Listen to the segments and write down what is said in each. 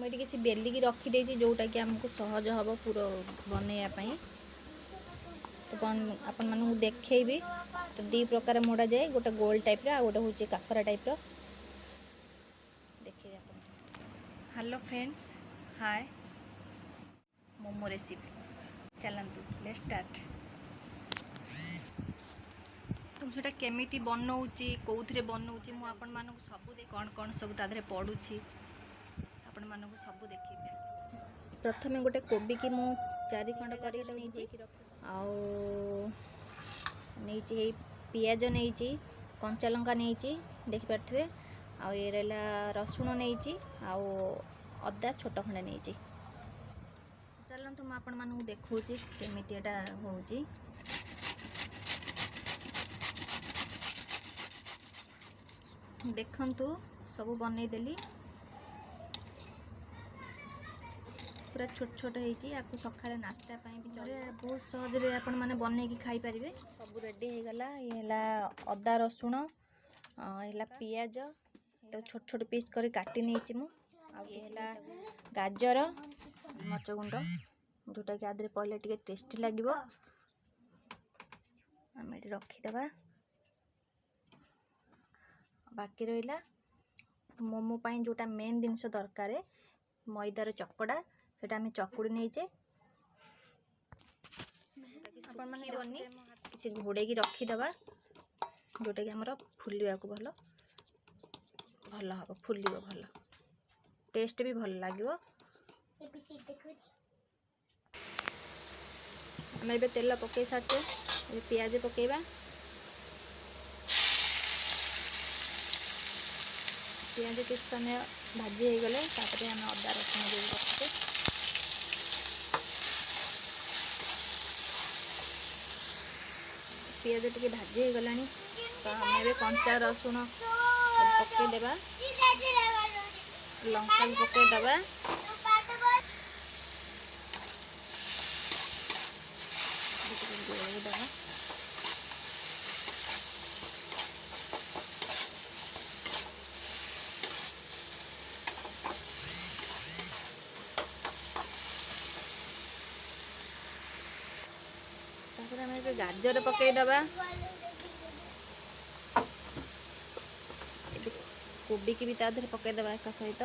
मुझे किसी बेलिकी रखीदे जोटा कि आमको सहज हम पूरा बनैया। तो आपण मानू देखी तो दी प्रकार मोड़ा जाए, गोटे गोल टाइप रा, गोटे हूँ काकरा टाइप रो। देखिए हेलो फ्रेंड्स, हाय मोमो रेसिपी चलतु लेट्स स्टार्ट। तो मुझे केमिति बनाऊँगी कौन बनाऊँगी मुझे आपण मानक सब कौन कौन सब तादरे पड़ुछि आपण मानक सब देखिए। प्रथमे गोटे कोबी की मु 4 खंड कर नहीं पियाज नहीं कंचा लंका नहीं देखिपे आउ ये रहा रसुण नहीं आउ अदा छोट खंडे नहीं। चलतु मुझे आपण मानक देखौछि केमिति एटा होउछि। देखंतु सब बनै देली पूरा छोट छोट होती आपको सकाଳେ नास्ता भी चले बहुत सहज रे आपण माने बनै की खाई परिवे। सब रेडी हो गला। ये हला अदा रसुण हला पियाज तो छोट छोट पीस कर काटी नहीं मु। आ ये हला गाजर मरच गुंड जोटा कि आदरे पहले टिके टेस्टी लगे आम ये रखीदे। बाकी रहा मोमो पाई जोटा मेन जिनस दरकार मैदार चकड़ा सेटा आम चकुड़ी नहींचे किसी घोड़े की रखीदे जोटा कि आमर फुलवा को भल भल हम फुल भल टेस्ट भी भल लगे। आम ए तेल पकई सारे पियाज पकेबा। पियाज किस समय भाजी हो गले आम अदा रसुण जो रखते पियाज टे भाजी हो गला तो आम ए कंचा रसुण पकईदेवा, लंका भी पकईदेवा। गाजर पकईदबा, कोबी की भी तादर पकईदबा एक सहित।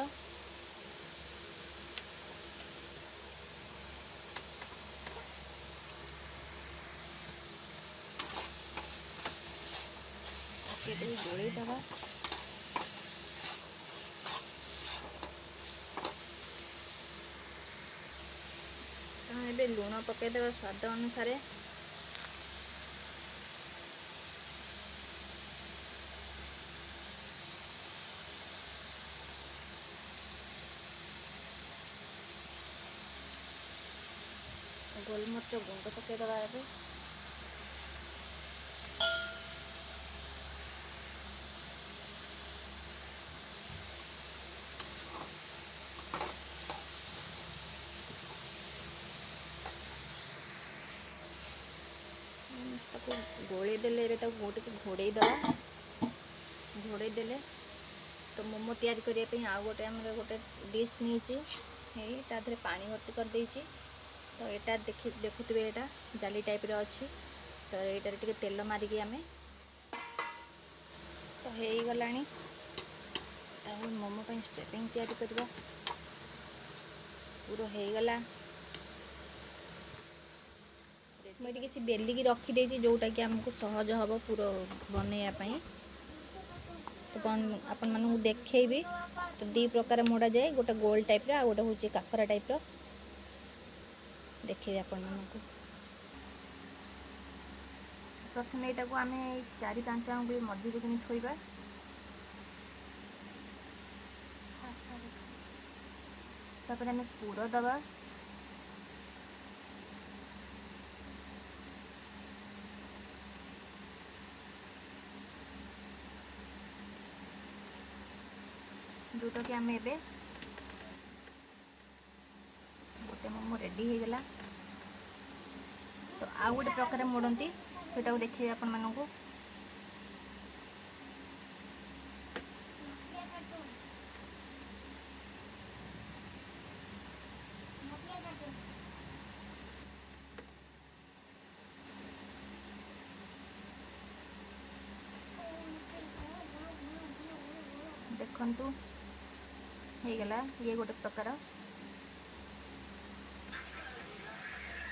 गोली दबा ए लुण पकईदबा स्वाद अनुसार। गोलमरच गुंड पकईदबा ए गोले देले गोटे घोड़े दबा। घोड़े देले तो मोमो तैयारी करने आउ गोटे आम गोटे डिश नहीं तादे पानी भर्ती कर देछि। तो यहाँ देखुवे यहाँ जाली टाइप रे अच्छी तो यहाँ टे तेल मारिकी आम तो हो गला मोमो पर स्टफिंग तैयारी करवा पूरा हो गला। मुझे किसी बेलिकी रखीदे जोटा कि आमको सहज हम पूरा बनैया। तो आपण मानू देखी तो दी प्रकार मोड़ा जाए, गोटे गोल टाइप रा, गोटे हूँ काकरा टाइप रो। देखिए आपण मानू प्रथम यहाँ को आम 4-5 आंगुल मझे कि थोड़ा तापर आम पूर दबा। जोटा कि आम ए गोटे मोमो रेडी हो गला। तो आउ गोटे प्रकार मोड़ती सेटा को देखिए आपण मानू। देखंतु ହେଇଗଲା ये गोटे प्रकार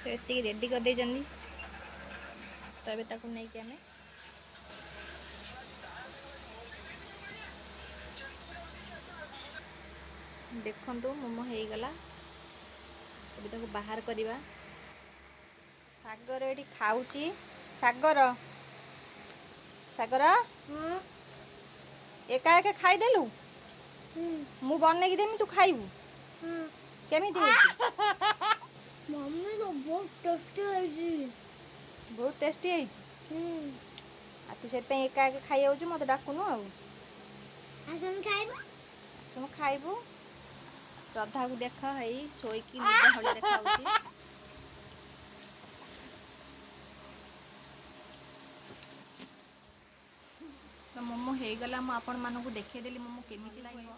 तो ये रेडी कर दे जंदी तो ଏବେ ତାକୁ ନେଇକି ଆମେ देखंतु मोमो ହେଇଗଲା ଏବେ ତାକୁ ବାହାର କରିବା सागर एटी खाऊची सागर सागर एका एका खाई देलु मु बने की देमी तू खाइबू केमिति होची मम्मी तो बहुत टेस्टी है जी बहुत टेस्टी है आ तू सेत पे एका एका खाई आउछु मते डाकुनु आ आसन खाइबा सुन खाइबू श्रद्धा को देख हई सोई की निदा हळे रे खाऊची तो मोमो हो गला मु आपण मानकु देखैदेली मोमो केमिति लागिवो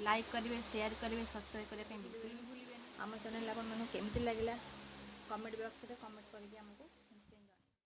लाइक करेंगे शेयर करेंगे सब्सक्राइब करने बिल्कुल भी भूलिए आम चैनल आपण मानकु केमिति लागिला कमेंट बॉक्स रे कमेंट करके हमको